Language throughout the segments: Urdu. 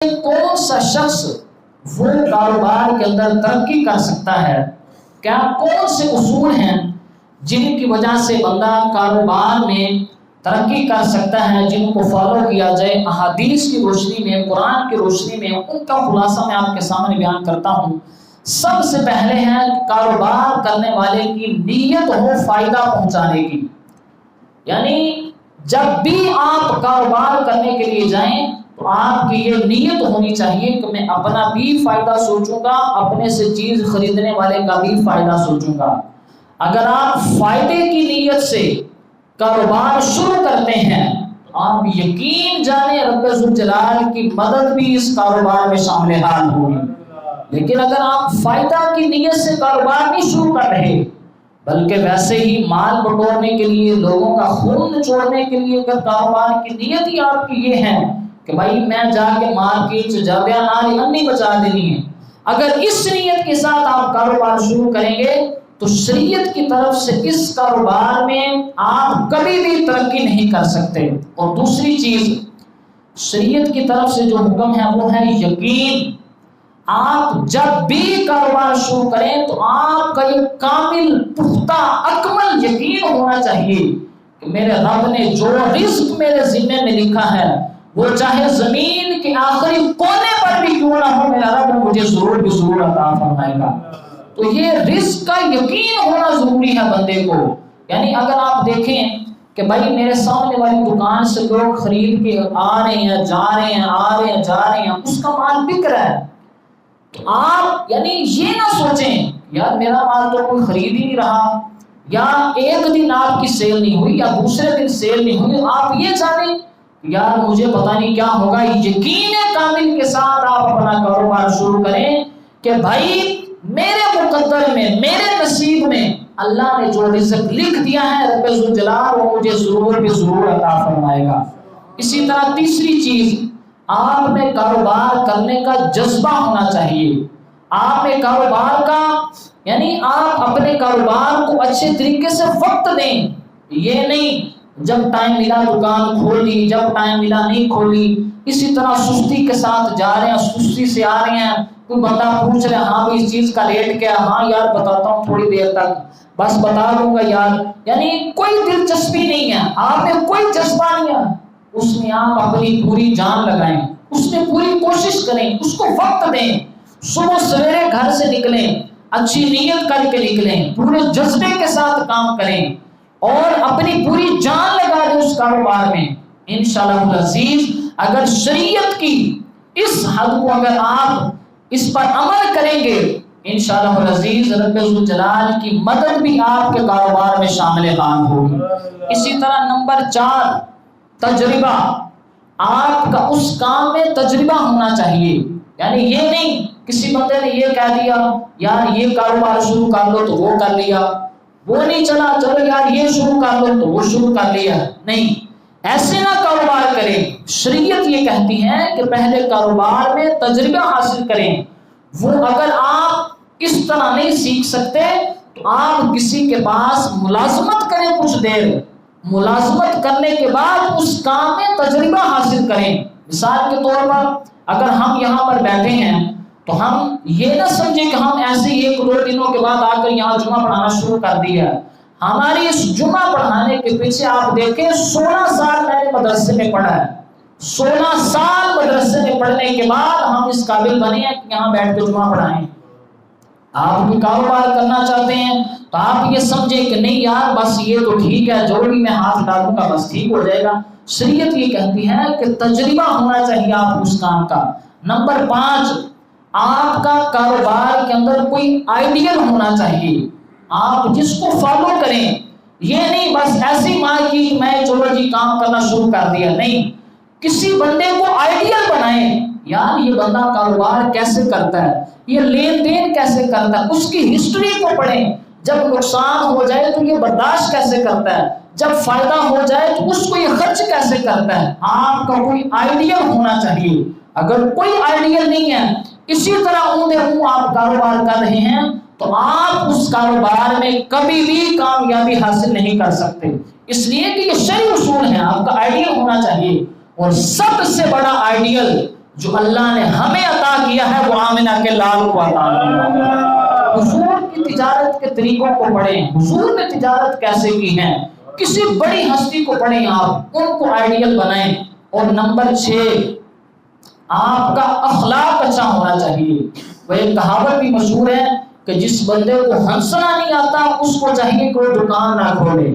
کون سا شخص وہ کاروبار کے اندر ترقی کر سکتا ہے، کیا کون سے اصول ہیں جن کی وجہ سے بندہ کاروبار میں ترقی کر سکتا ہے، جن کو فالو کیا جائے احادیث کی روشنی میں، قرآن کی روشنی میں، ان کا خلاصہ میں آپ کے سامنے بیان کرتا ہوں۔ سب سے پہلے ہے کاروبار کرنے والے کی نیت ہو فائدہ پہنچانے کی، یعنی جب بھی آپ کاروبار کرنے کے لیے جائیں تو آپ کی یہ نیت ہونی چاہیے کہ میں اپنا بھی فائدہ سوچوں گا، اپنے سے چیز خریدنے والے کا بھی فائدہ سوچوں گا۔ اگر آپ فائدے کی نیت سے کاروبار شروع کرتے ہیں تو آپ یقین جانیں رب ذوالجلال کی مدد بھی اس کاروبار میں شامل حال ہوگی۔ لیکن اگر آپ فائدہ کی نیت سے کاروبار نہیں شروع کر رہے بلکہ ویسے ہی مال بٹورنے کے لیے، لوگوں کا خون نچوڑنے کے لیے اگر کاروبار کی نیت ہی آپ کی یہ ہے کہ بھائی میں جا کے مارکیٹ سے جاویہ نالی انّی بچا دینی ہے، اگر اس نیت کے ساتھ آپ کاروبار شروع کریں گے تو شریعت کی طرف سے اس کاروبار میں آپ کبھی بھی ترقی نہیں کر سکتے۔ اور دوسری چیز، شریعت کی طرف سے جو حکم ہے وہ ہے یقین۔ آپ جب بھی کاروبار شروع کریں تو آپ کا یہ کامل پختہ اکمل یقین ہونا چاہیے کہ میرے رب نے جو رزق میرے ذمہ میں لکھا ہے وہ چاہے زمین کے آخری کونے پر بھی کیوں نہ ہو، میرا رب مجھے ضرور بھی ضرور عطا فرمائے گا۔ تو یہ رزق کا یقین ہونا ضروری ہے بندے کو۔ یعنی اگر آپ دیکھیں کہ بھائی میرے سامنے والی دکان سے لوگ خرید کے آ رہے ہیں، جا رہے ہیں، آ رہے ہیں، جا رہے ہیں، اس کا مال بک رہا ہے، تو آپ یعنی یہ نہ سوچیں یار میرا مال تو کوئی خرید ہی نہیں رہا، یا ایک دن آپ کی سیل نہیں ہوئی یا دوسرے دن سیل نہیں ہوئی، آپ یہ جانیں یار مجھے پتہ نہیں کیا ہوگا۔ یقین کامل کے ساتھ آپ اپنا کاروبار شروع کریں کہ بھائی میرے مقدر میں، میرے نصیب میں اللہ نے جو رزق لکھ دیا ہے رب ذوالجلال وہ مجھے ضرور بھی ضرور عطا فرمائے گا۔ اسی طرح تیسری چیز، آپ میں کاروبار کرنے کا جذبہ ہونا چاہیے۔ آپ میں کاروبار کا یعنی آپ اپنے کاروبار کو اچھے طریقے سے وقت دیں، یہ نہیں جب ٹائم ملا دکان کھول لی، جب ٹائم ملا نہیں کھولی، اسی طرح سستی کے ساتھ جا رہے ہیں، سستی سے آ رہے ہیں، کوئی بندہ پوچھ رہے ہاں بھی اس چیز کا ریٹ کیا، ہاں یار بتاتا ہوں تھوڑی دیر تک، بس بتا دوں گا یار، یعنی کوئی دلچسپی نہیں ہے، آپ میں کوئی جذبہ نہیں ہے، اس میں آپ اپنی پوری جان لگائیں، اس میں پوری کوشش کریں، اس کو وقت دیں، صبح سویرے گھر سے نکلیں، اچھی نیت کر کے نکلیں، پورے جذبے کے ساتھ کام کریں اور اپنی پوری جان لگا دیں اس کاروبار میں۔ انشاءاللہ العزیز اگر شریعت کی اس حد کو اگر آپ اس پر عمل کریں گے انشاءاللہ العزیز رب ذوالجلال کی مدد بھی آپ کے کاروبار میں شامل حال ہوگی۔ اسی طرح نمبر 4، تجربہ۔ آپ کا اس کام میں تجربہ ہونا چاہیے، یعنی یہ نہیں کسی بندے نے یہ کہہ دیا یار یہ کاروبار شروع کر لو تو وہ کر لیا، وہ نہیں چلا چلو یار یہ شروع کر لو تو وہ شروع کر لیا، نہیں ایسے نہ کاروبار کریں۔ شریعت یہ کہتی ہے کہ پہلے کاروبار میں تجربہ حاصل کریں۔ وہ اگر آپ اس طرح نہیں سیکھ سکتے تو آپ کسی کے پاس ملازمت کریں، کچھ دیر ملازمت کرنے کے بعد اس کام میں تجربہ حاصل کریں۔ مثال کے طور پر اگر ہم یہاں پر بیٹھے ہیں تو ہم یہ نہ سمجھیں کہ ہم ایسے ہی 1-2 دنوں کے بعد آ کر یہاں جمعہ پڑھانا شروع کر دیا۔ ہماری اس جمعہ پڑھانے کے پیچھے آپ دیکھیں 16 سال میں نے مدرسے میں پڑھا ہے، 16 سال مدرسے میں پڑھنے کے بعد ہم اس قابل بنے ہیں کہ یہاں بیٹھ کے جمعہ پڑھائیں۔ آپ بھی کاروبار کرنا چاہتے ہیں تو آپ یہ سمجھیں کہ نہیں یار بس یہ تو ٹھیک ہے، جو بھی میں ہاتھ ڈالوں گا بس ٹھیک ہو جائے گا۔ شریعت یہ کہتی ہے کہ تجربہ ہونا چاہیے آپ اس کام کا۔ نمبر 5، آپ کا کاروبار کے اندر کوئی آئیڈیل ہونا چاہیے، آپ جس کو فالو کریں، یہ نہیں بس ایسی مارکیٹ میں چلو جی کام کرنا شروع کر دیا، نہیں کسی بندے کو آئیڈیل بنائیں، یار یہ بندہ کاروبار کیسے کرتا ہے، یہ لین دین کیسے کرتا ہے، اس کی ہسٹری کو پڑھیں، جب نقصان ہو جائے تو یہ برداشت کیسے کرتا ہے، جب فائدہ ہو جائے تو اس کو یہ خرچ کیسے کرتا ہے۔ آپ کا کوئی آئیڈیل ہونا چاہیے۔ اگر کوئی آئیڈیل نہیں ہے، اسی طرح اوندے منہ آپ کاروبار کر رہے ہیں تو آپ اس کاروبار میں کبھی بھی کامیابی حاصل نہیں کر سکتے، اس لیے کہ یہ شرعی اصول ہے۔ آپ کا آئیڈیل ہونا چاہیے، اور سب سے بڑا آئیڈیل جو اللہ نے ہمیں عطا کیا ہے وہ آمنہ کے لال کو عطا کیا۔ حضور کی تجارت کے طریقوں کو پڑھیں، حضور نے تجارت کیسے کی ہے، کسی بڑی ہستی کو پڑھیں، آپ ان کو آئیڈیل بنائیں۔ اور نمبر 6، آپ کا اخلاق اچھا ہونا چاہیے۔ وہ ایک کہاوت بھی مشہور ہے کہ جس بندے کو ہنسنا نہیں آتا اس کو چاہیے کوئی دکان نہ کھولے۔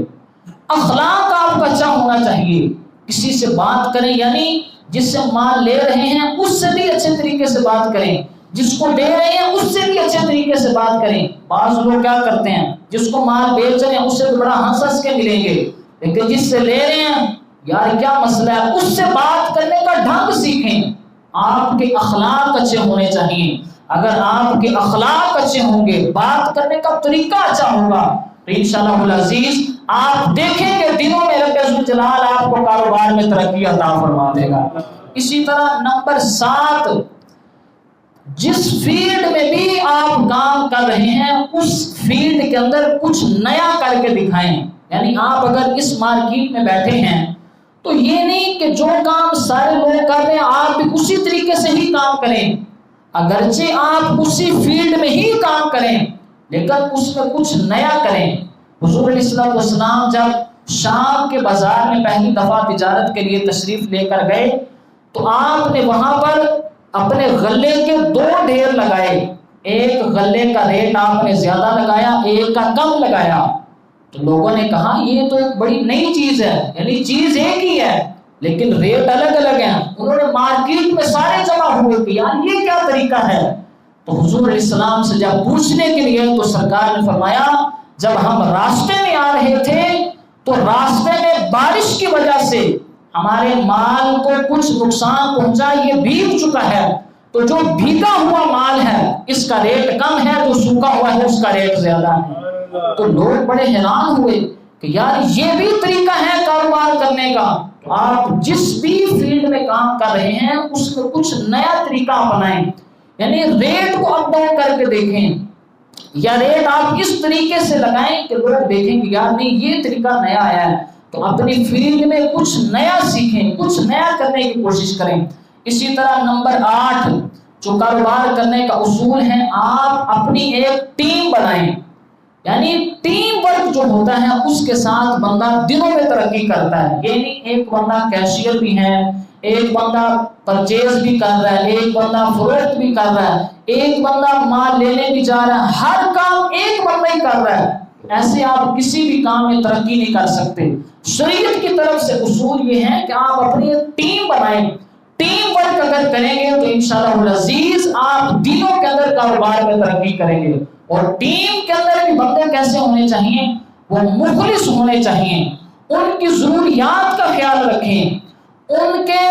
اخلاق آپ کا اچھا ہونا چاہیے۔ کسی سے بات کریں، یعنی جس سے مال لے رہے ہیں اس سے بھی اچھے طریقے سے بات کریں، جس کو دے رہے ہیں اس سے بھی اچھے طریقے سے بات کریں۔ بعض لوگ کیا کرتے ہیں، جس کو مال بیچ رہے ہیں اس سے تو بڑا ہنس کے ملیں گے، لیکن جس سے لے رہے ہیں یار کیا مسئلہ ہے، اس سے بات کرنے کا ڈھنگ سیکھیں۔ آپ کے اخلاق اچھے ہونے چاہیے۔ اگر آپ کے اخلاق اچھے ہوں گے، بات کرنے کا طریقہ اچھا ہوگا تو انشاءاللہ العزیز آپ دیکھیں گے دنوں میں رب ذوالجلال آپ کو کاروبار میں ترقی عطا فرما دے گا۔ اسی طرح نمبر 7، جس فیلڈ میں بھی آپ کام کر رہے ہیں اس فیلڈ کے اندر کچھ نیا کر کے دکھائیں۔ یعنی آپ اگر اس مارکیٹ میں بیٹھے ہیں تو یہ نہیں کہ جو کام سارے لوگ کر رہے ہیں آپ بھی اسی طریقے سے ہی کام کریں، اگرچہ آپ اسی فیلڈ میں ہی کام کریں لیکن اس میں کچھ نیا کریں۔ حضور علیہ السلام جب شام کے بازار میں پہلی دفعہ تجارت کے لیے تشریف لے کر گئے تو آپ نے وہاں پر اپنے غلے کے 2 ڈھیر لگائے، ایک غلے کا ریٹ آپ نے زیادہ لگایا، ایک کا کم لگایا۔ تو لوگوں نے کہا یہ تو ایک بڑی نئی چیز ہے، یعنی چیز ایک ہی ہے لیکن ریٹ الگ الگ ہیں۔ انہوں نے مارکیٹ میں سارے جمع ہوئے کہ یار یہ کیا طریقہ ہے۔ تو حضور علیہ السلام سے جب پوچھنے کے لیے تو سرکار نے فرمایا جب ہم راستے میں آ رہے تھے تو راستے میں بارش کی وجہ سے ہمارے مال کو کچھ نقصان پہنچا، یہ بھیگ چکا ہے، تو جو بھیگا ہوا مال ہے اس کا ریٹ کم ہے، جو سوکھا ہوا ہے اس کا ریٹ زیادہ ہے۔ تو لوگ بڑے حیران ہوئے کہ یار یہ بھی طریقہ ہے کاروبار کرنے کا۔ تو آپ جس بھی فیلڈ میں کام کر رہے ہیں اس میں کچھ نیا طریقہ اپنائیں، یعنی ریٹ کو اپ ڈاؤن کر کے دیکھیں، یا ریٹ آپ اس طریقے سے لگائیں کہ لوگ دیکھیں کہ یار نہیں یہ طریقہ نیا آیا ہے۔ تو اپنی فیلڈ میں کچھ نیا سیکھیں، کچھ نیا کرنے کی کوشش کریں۔ اسی طرح نمبر 8 جو کاروبار کرنے کا اصول ہے، آپ اپنی ایک ٹیم بنائیں، یعنی ٹیم ورک جو ہوتا ہے اس کے ساتھ بندہ دنوں میں ترقی کرتا ہے۔ یعنی ایک بندہ کیشیئر بھی ہے، ایک بندہ پرچیز بھی کر رہا ہے، ایک بندہ فروخت بھی کر رہا ہے، ایک بندہ مال لینے بھی جا رہا ہے، ہر کام ایک بندہ ہی کر رہا ہے، ایسے آپ کسی بھی کام میں ترقی نہیں کر سکتے۔ شریعت کی طرف سے اصول یہ ہے کہ آپ اپنی ایک ٹیم بنائیں، ٹیم ورک اگر کریں گے تو انشاءاللہ العزیز آپ دنوں کے اندر کاروبار میں ترقی کریں گے۔ اور ٹیم کے اندر بھی بندے کیسے ہونے چاہیے، وہ مخلص ہونے چاہیے، ان کی ضروریات کا خیال رکھیں، ان کے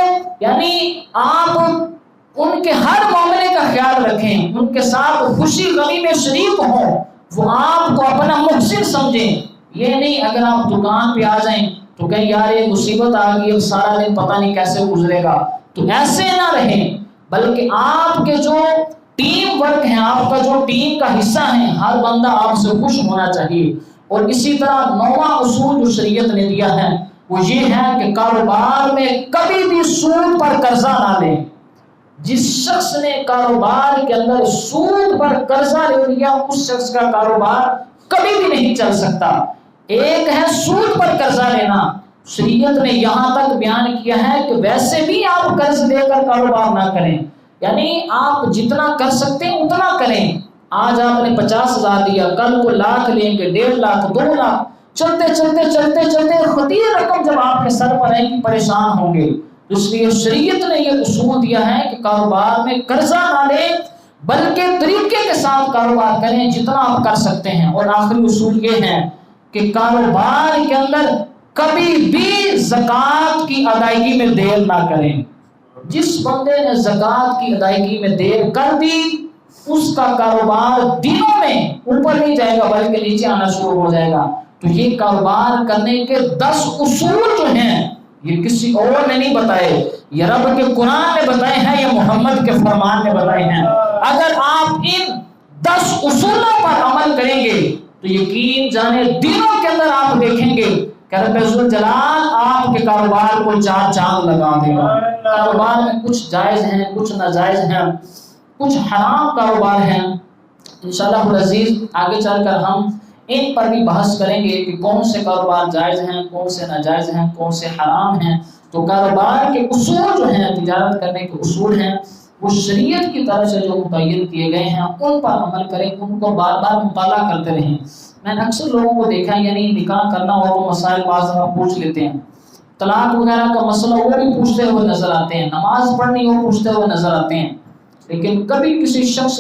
یعنی آپ ان کے ہر معاملے کا خیال رکھیں، ان کے ساتھ خوشی غمی میں شریک ہوں، وہ آپ کو اپنا محسن سمجھیں۔ یہ نہیں اگر آپ دکان پہ آ جائیں تو کہیں یار یہ مصیبت آ گئی، سارا دن پتہ نہیں کیسے گزرے گا، تو ایسے نہ رہیں، بلکہ آپ کے جو ٹیم ورک ہے، آپ کا جو ٹیم کا حصہ ہے، ہر بندہ آپ سے خوش ہونا چاہیے۔ اور اسی طرح 9واں اصول جو شریعت نے دیا ہے وہ یہ ہے کہ کاروبار میں کبھی بھی سود پر قرضہ نہ لیں۔ جس شخص نے کاروبار کے اندر سود پر قرضہ لے لیا اس شخص کا کاروبار کبھی بھی نہیں چل سکتا۔ ایک ہے سود پر قرضہ لینا، شریعت نے یہاں تک بیان کیا ہے کہ ویسے بھی آپ قرض لے کر کاروبار نہ کریں، یعنی آپ جتنا کر سکتے ہیں اتنا کریں۔ آج آپ نے 50,000 دیا، کل کو لاکھ لیں گے، 1.5 لاکھ 2 لاکھ، چلتے چلتے چلتے چلتے خطیر رقم جب آپ کے سر پر آئے گی پریشان ہوں گے۔ اس لیے شریعت نے یہ اصول دیا ہے کہ کاروبار میں قرضہ نہ لیں بلکہ طریقے کے ساتھ کاروبار کریں جتنا آپ کر سکتے ہیں۔ اور آخری اصول یہ ہے کہ کاروبار کے اندر کبھی بھی زکوٰۃ کی ادائیگی میں دیر نہ کریں۔ جس بندے نے زکوٰۃ کی ادائیگی میں دیر کر دی اس کا کاروبار دنوں میں اوپر نہیں جائے گا بلکہ نیچے آنا شروع ہو جائے گا۔ تو یہ کاروبار کرنے کے 10 اصول جو ہیں یہ کسی اور نے نہیں بتائے، یہ رب کے قرآن نے بتائے ہیں، یہ محمد کے فرمان نے بتائے ہیں۔ اگر آپ ان 10 اصولوں پر عمل کریں گے تو یقین جانے دنوں کے اندر آپ دیکھیں گے کہ رب ذوالجلال آپ کے کاروبار کو 4 چاند لگا دے گا۔ کاروبار میں کچھ جائز ہیں، کچھ ناجائز ہیں، کچھ حرام کاروبار ہیں۔ انشاءاللہ العزیز آگے چل کر ہم ان پر بھی بحث کریں گے کہ کون سے کاروبار جائز ہیں، کون سے ناجائز ہیں، کون سے حرام ہیں۔ تو کاروبار کے اصول جو ہیں، تجارت کرنے کے اصول ہیں، وہ شریعت کی طرف سے جو متعین کیے گئے ہیں ان پر عمل کریں، ان کو بار بار مطالعہ کرتے رہیں۔ میں نے اکثر لوگوں کو دیکھا ہے، یعنی نکاح کرنا ہو تو مسائل بعض دفعہ پوچھ لیتے ہیں، طلاق وغیرہ کا مسئلہ وہ بھی پوچھتے ہوئے نظر آتے ہیں، نماز پڑھنی وہ پوچھتے ہوئے نظر آتے ہیں، لیکن کبھی کسی شخص